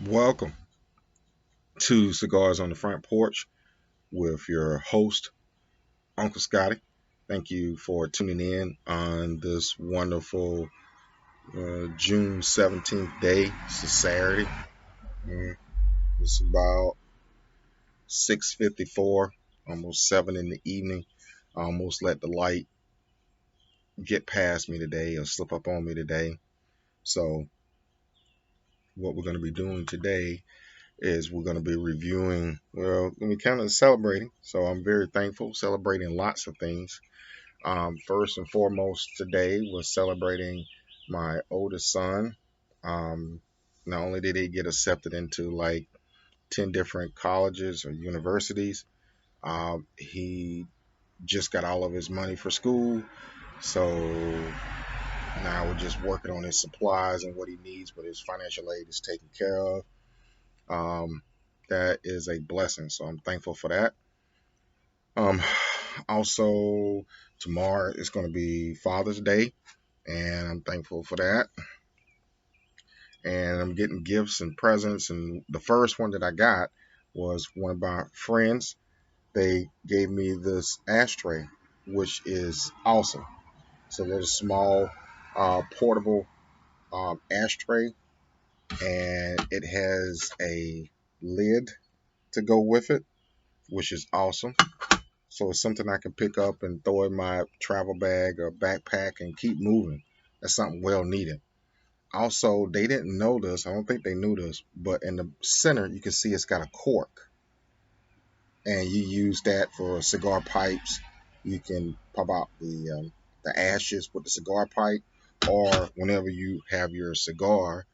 Welcome to Cigars on the Front Porch with your host, Uncle Scotty. Thank you for tuning in on this wonderful June 17th day. It's a Saturday. Mm, It's about 6:54, almost 7 in the evening. I almost let the light get past me today or slip up on me today. So, what we're going to be doing today is we're going to be reviewing, well, we kind of celebrating. So, I'm very thankful, celebrating lots of things. First and foremost, today was celebrating my oldest son. Um, Not only did he get accepted into like 10 different colleges or universities, he just got all of his money for school. So now we're just working on his supplies and what he needs, but his financial aid is taken care of. Um, that is a blessing. So I'm thankful for that. Um, Also, tomorrow is going to be Father's Day, and I'm thankful for that. And I'm getting gifts and presents. And the first one that I got was one of my friends. They gave me this ashtray, which is awesome. It's a little small, portable ashtray, and it has a lid to go with it, which is awesome. So it's something I can pick up and throw in my travel bag or backpack and keep moving. That's something well needed. Also, they didn't know this. I don't think they knew this, but in the center, you can see it's got a cork, and you use that for cigar pipes. You can pop out the ashes with the cigar pipe, or whenever you have your cigar,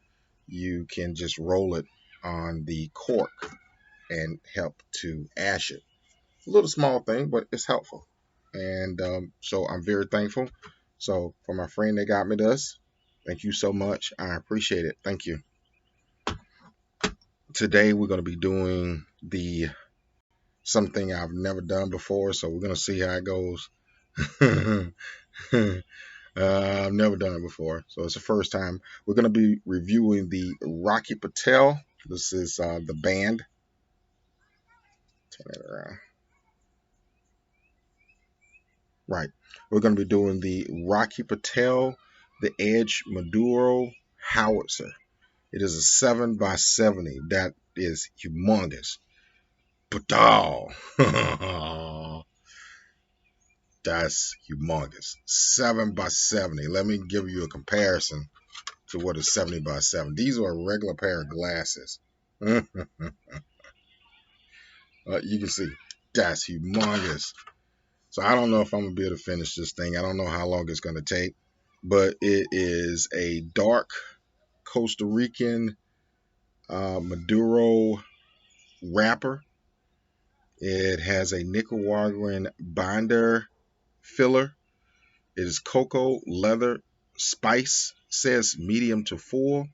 you can just roll it on the cork and help to ash it. A little small thing, but it's helpful. And so I'm very thankful. So for my friend that got me this, thank you so much. I appreciate it. Thank you. Today we're going to be doing the something I've never done before, so we're going to see how it goes. I've never done it before, so it's the first time. We're going to be reviewing the Rocky Patel. This is the band. Turn it around. Right. We're going to be doing the Rocky Patel, the Edge Maduro howitzer. It is a 7x70. That is humongous. Patel. That's humongous. 7x70. Let me give you a comparison to what is 70x7. These are a regular pair of glasses. You can see that's humongous. So I don't know if I'm gonna be able to finish this thing. I don't know how long it's gonna take, but it is a dark Costa Rican Maduro wrapper. It has a Nicaraguan binder filler. It is cocoa, leather, spice. Says medium to full.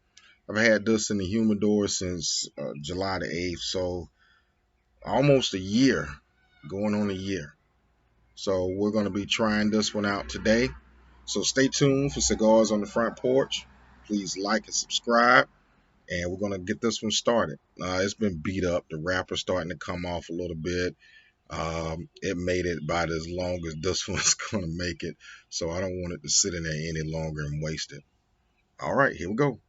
I've had this in the humidor since July the 8th, so almost a year, going on a year. So we're going to be trying this one out today. So stay tuned for Cigars on the Front Porch. Please like and subscribe, and we're going to get this one started. It's been beat up. The wrapper's starting to come off a little bit. It made it about as long as this one's going to make it, so I don't want it to sit in there any longer and waste it. All right, here we go.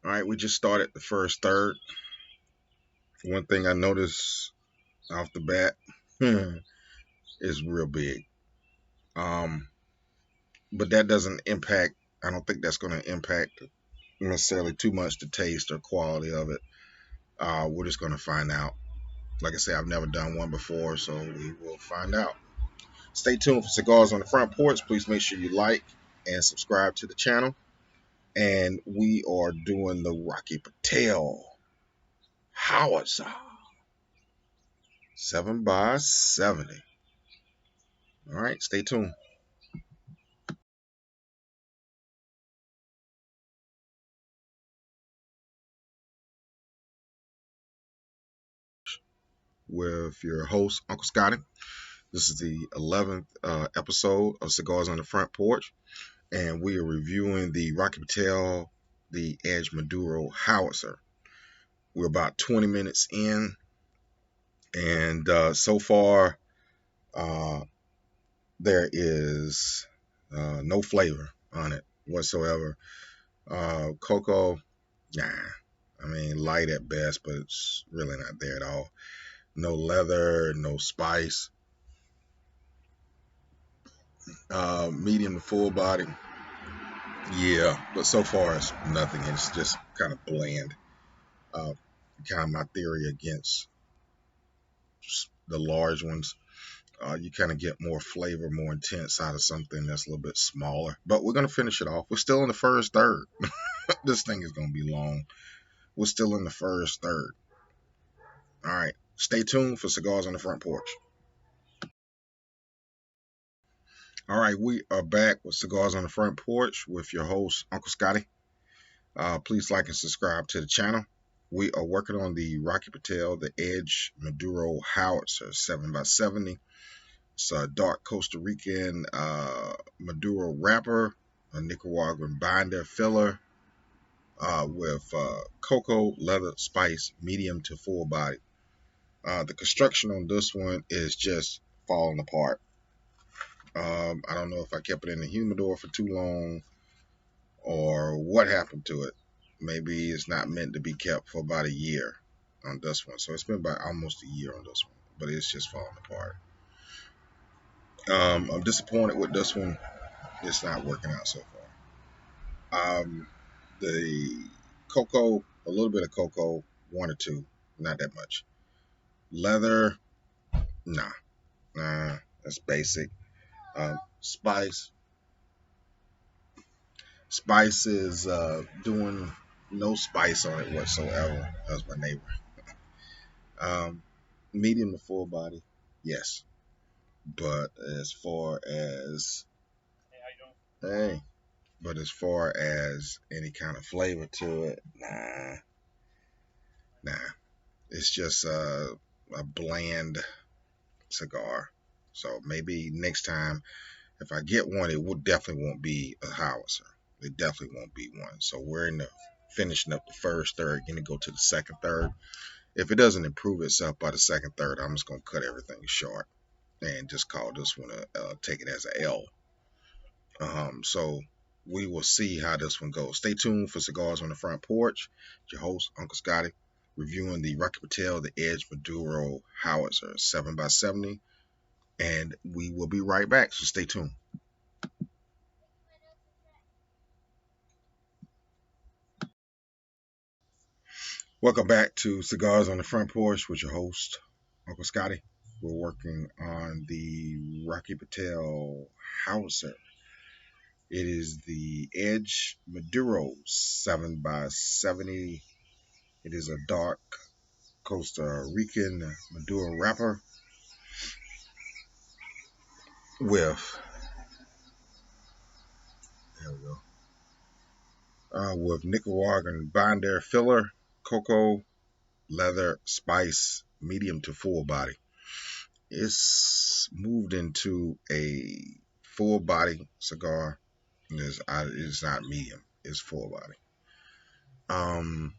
All right, we just started the first third. One thing I noticed off the bat is real big. Um, but that doesn't impact. I don't think that's going to impact necessarily too much the taste or quality of it. We're just going to find out. Like I said, I've never done one before, so we will find out. Stay tuned for Cigars on the Front Porch. Please make sure you like and subscribe to the channel. And we are doing the Rocky Patel Howitzer 7x70. All right, stay tuned. With your host, Uncle Scotty. This is the 11th episode of Cigars on the Front Porch. and we are reviewing the Rocky Patel, the Edge Maduro howitzer. We're about 20 minutes in, and so far uh, there is no flavor on it whatsoever. Cocoa, nah. I mean, light at best, but it's really not there at all. No leather, no spice. Medium to full body, yeah, but so far it's nothing. It's just kind of bland. Uh, Kind of my theory against the large ones. You kind of get more flavor, more intense out of something that's a little bit smaller. But we're gonna finish it off. We're still in the first third. This thing is gonna be long. We're still in the first third. All right. Stay tuned for Cigars on the Front Porch. All right, we are back with Cigars on the Front Porch with your host, Uncle Scotty. Please like and subscribe to the channel. We are working on the Rocky Patel, the Edge Maduro Howitzer 7x70. It's a dark Costa Rican Maduro wrapper, a Nicaraguan binder filler with cocoa, leather, spice, medium to full body. The construction on this one is just falling apart. I don't know if I kept it in the humidor for too long or what happened to it. Maybe it's not meant to be kept for about a year on this one. So it's been about almost a year on this one, but it's just falling apart. I'm disappointed with this one. It's not working out so far. The cocoa, a little bit of cocoa, one or two, not that much. Leather, nah, that's basic. Spice, spice is doing no spice on it whatsoever. That's my neighbor. Um, Medium to full body, yes. But as far as hey, but as far as any kind of flavor to it, nah. It's just a bland cigar. So maybe next time if I get one, it will definitely won't be a howitzer. It definitely won't be one. So we're in the finishing up the first third, gonna go to the second third. If it doesn't improve itself by the second third, I'm just gonna cut everything short and just call this one take it as a L. So we will see how this one goes. Stay tuned for Cigars on the Front Porch. Your host, Uncle Scotty, reviewing the Rocky Patel, the Edge Maduro Howitzer 7x70. And we will be right back, so stay tuned. Welcome back to Cigars on the Front Porch with your host, Uncle Scotty. We're working on the Rocky Patel Howitzer. It is the Edge Maduro 7x70. It is a dark Costa Rican Maduro wrapper with there we go with Nicaraguan binder filler, cocoa, leather, spice, medium to full body. It's moved into a full body cigar. It's not medium. It's full body. Um,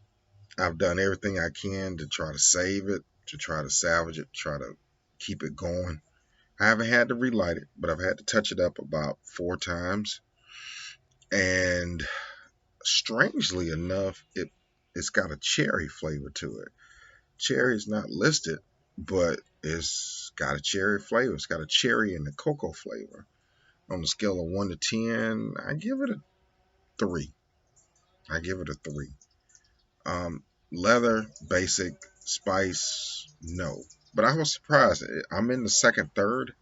I've done everything I can to try to save it, to try to salvage it, try to keep it going. I haven't had to relight it, but I've had to touch it up about 4 times. And strangely enough, it's got a cherry flavor to it. Cherry is not listed, but it's got a cherry flavor. It's got a cherry and the cocoa flavor. On the scale of 1 to 10, I give it a 3. I give it a 3. Um, Leather, basic, spice, no. But I was surprised. I'm in the second third,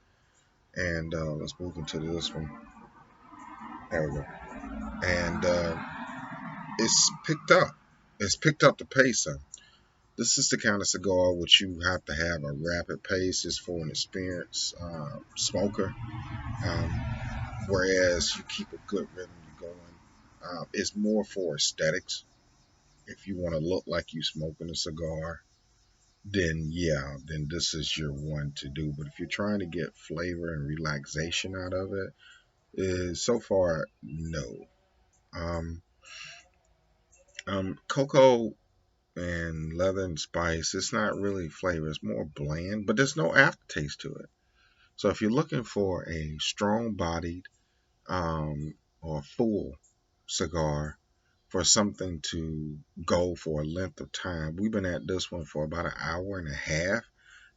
and let's move into this one. There we go. And it's picked up. It's picked up the pace. This is the kind of cigar which you have to have a rapid pace just for an experienced smoker. Um, Whereas you keep a good rhythm going. It's more for aesthetics. If you want to look like you smoking a cigar, then yeah, then this is your one to do. But if you're trying to get flavor and relaxation out of it, is so far no. Um, Cocoa and leather and spice. It's not really flavor. It's more bland, but there's no aftertaste to it. So if you're looking for a strong-bodied or full cigar for something to go for a length of time, we've been at this one for about an hour and a half,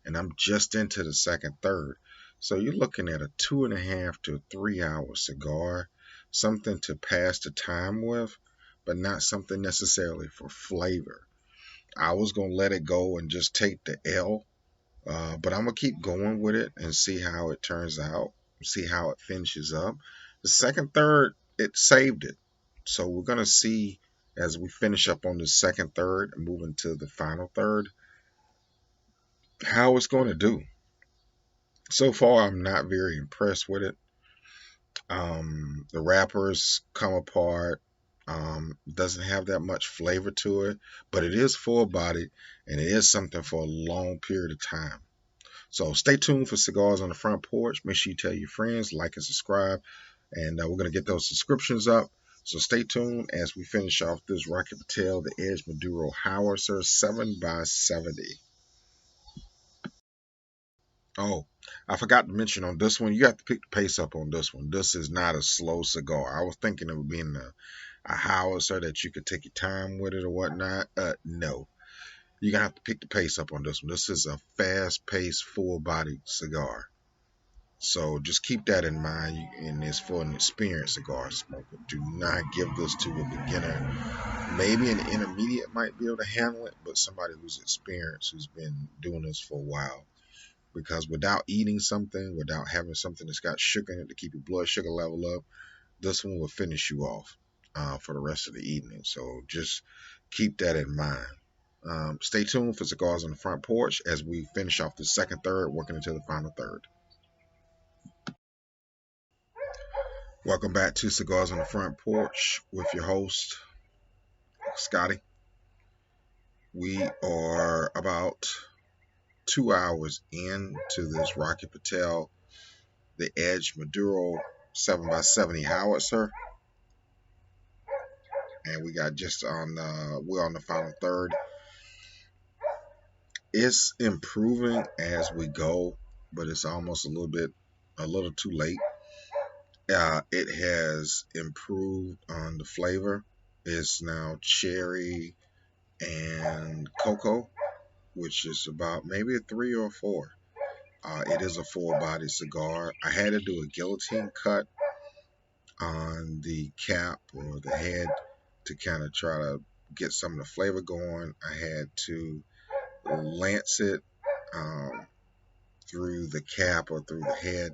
and I'm just into the second third. So you're looking at a 2.5 to 3 hour cigar, something to pass the time with, but not something necessarily for flavor. I was gonna let it go and just take the L, but I'm gonna keep going with it and see how it turns out, see how it finishes up. The second third, it saved it. So we're gonna see as we finish up on the second third and move into the final third how it's going to do. So far, I'm not very impressed with it. The wrappers come apart. Doesn't have that much flavor to it, but it is full bodied and it is something for a long period of time. So stay tuned for Cigars on the Front Porch. Make sure you tell your friends, like and subscribe, and we're going to get those subscriptions up. So stay tuned as we finish off this Rocky Patel, the Edge Maduro Howitzer 7x70. Oh, I forgot to mention on this one, you have to pick the pace up on this one. This is not a slow cigar. I was thinking of it being a howitzer that you could take your time with it or whatnot. No, you're gonna have to pick the pace up on this one. This is a fast-paced, full-bodied cigar. So just keep that in mind. And it's for an experienced cigar smoker. Do not give this to a beginner. Maybe an intermediate might be able to handle it, but somebody who's experienced, who's been doing this for a while. Because without eating something, without having something that's got sugar in it to keep your blood sugar level up, this one will finish you off for the rest of the evening. So just keep that in mind. Stay tuned for Cigars on the Front Porch as we finish off the second third, working into the final third. Welcome back to Cigars on the Front Porch with your host, Scotty. We are about 2 hours into this Rocky Patel, the Edge Maduro 7x70 howitzer. And we got just on we're on the final third. It's improving as we go, but it's almost a little too late. It has improved on the flavor. It's now cherry and cocoa, which is about maybe a 3 or 4. It is a full body cigar. I had to do a guillotine cut on the cap or the head to kind of try to get some of the flavor going. I had to lance it um, through the cap or through the head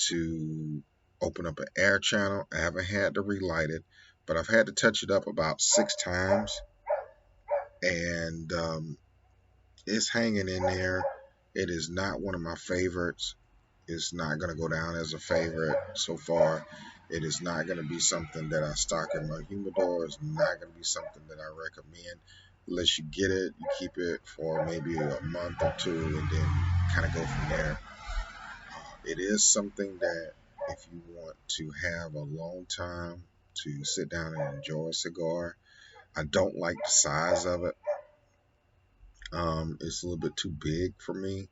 to open up an air channel. I haven't had to relight it, but I've had to touch it up about 6 times, and it's hanging in there. It is not one of my favorites. It's not going to go down as a favorite so far. It is not going to be something that I stock in my humidor. It's not going to be something that I recommend. Unless you get it, you keep it for maybe a month or two and then kind of go from there. It is something that if you want to have a long time to sit down and enjoy a cigar, I don't like the size of it. It's a little bit too big for me.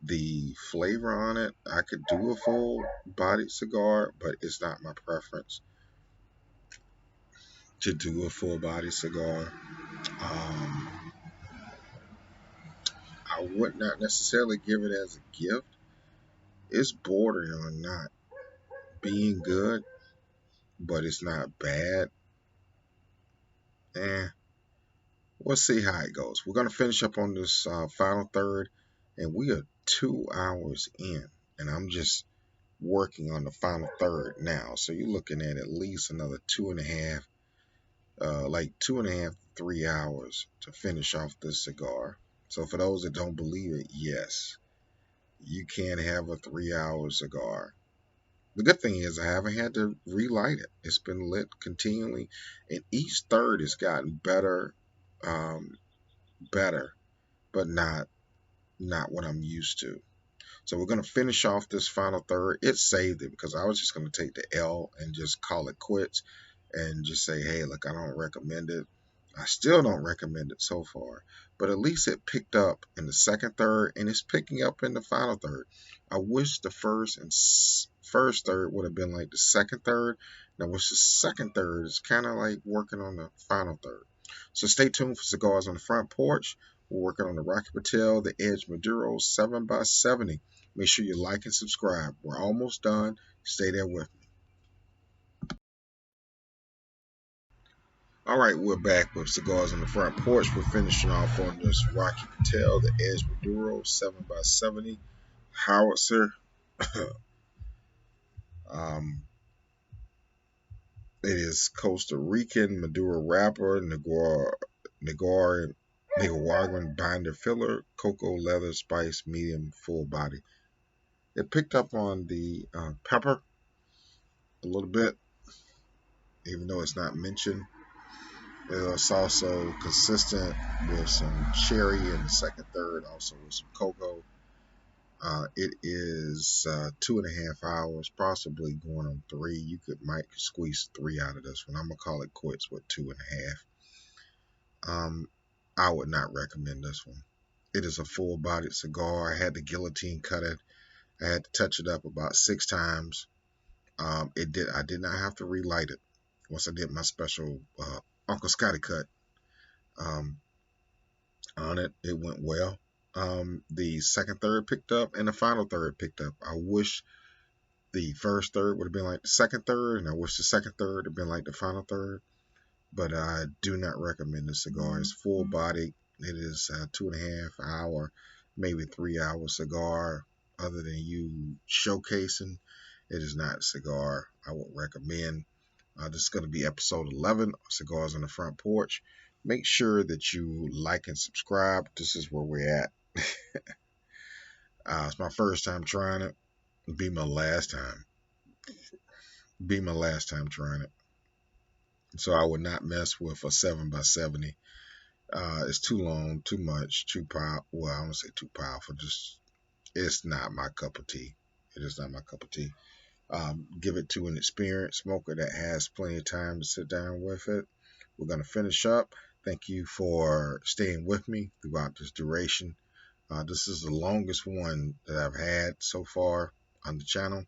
The flavor on it, I could do a full bodied cigar, but it's not my preference to do a full body cigar. Um, I would not necessarily give it as a gift. It's bordering on not being good, but it's not bad. Eh, we'll see how it goes. We're going to finish up on this final third, and we are 2 hours in, and I'm just working on the final third now. So you're looking at least another 2.5, like 2.5, 3 hours to finish off this cigar. So for those that don't believe it, yes, you can have a 3 hour cigar. The good thing is I haven't had to relight it. It's been lit continually, and each third has gotten better, um, better, but not what I'm used to. So we're going to finish off this final third. It saved it because I was just going to take the L and just call it quits and just say, hey, look, I don't recommend it. I still don't recommend it so far, but at least it picked up in the second third and it's picking up in the final third. I wish the first third would have been like the second third. And I wish the second third is kind of like working on the final third. So stay tuned for Cigars on the Front Porch. We're working on the Rocky Patel, the Edge Maduro 7x70. Make sure you like and subscribe. We're almost done. Stay there with me. All right, we're back with Cigars on the Front Porch. We're finishing off on this Rocky Patel, the Edge Maduro 7x70 howitzer. um, it is Costa Rican Maduro wrapper, Nicaraguan binder filler, cocoa leather spice, medium full body. It picked up on the pepper a little bit, even though it's not mentioned. It's also consistent with some cherry in the second third, also with some cocoa. It is 2.5 hours, possibly going on 3. You might squeeze 3 out of this one. I'm gonna call it quits with 2.5. I would not recommend this one. It is a full-bodied cigar. I had the guillotine cut it. I had to touch it up about 6 times. I did not have to relight it once I did my special Uncle Scotty cut um, on it. It went well. The second third picked up and the final third picked up. I wish the first third would have been like the second third, and I wish the second third would have been like the final third. But I do not recommend the cigar. It's full body. It is a 2.5 hour, maybe 3 hour cigar. Other than you showcasing, it is not a cigar I would recommend. This is going to be episode 11 of Cigars on the Front Porch. Make sure that you like and subscribe. This is where we're at. It's my first time trying it. Be my last time. Be my last time trying it. So I would not mess with a 7x70. It's too long, too much, too powerful. Well, I don't say too powerful. Just it's not my cup of tea. It is not my cup of tea. Give it to an experienced smoker that has plenty of time to sit down with it. We're going to finish up. Thank you for staying with me throughout this duration. This is the longest one that I've had so far on the channel.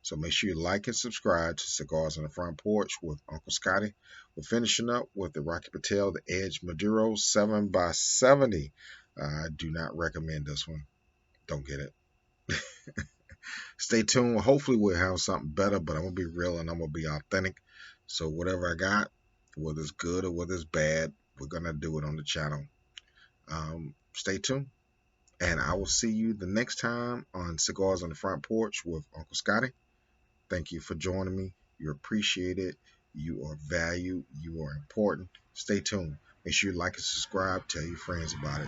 So make sure you like and subscribe to Cigars on the Front Porch with Uncle Scotty. We're finishing up with the Rocky Patel, the Edge Maduro 7x70. I do not recommend this one. Don't get it. Stay tuned. Hopefully we'll have something better, but I'm going to be real and I'm going to be authentic. So whatever I got, whether it's good or whether it's bad, we're going to do it on the channel. Stay tuned. And I will see you the next time on Cigars on the Front Porch with Uncle Scotty. Thank you for joining me. You're appreciated. You are valued. You are important. Stay tuned. Make sure you like and subscribe. Tell your friends about it.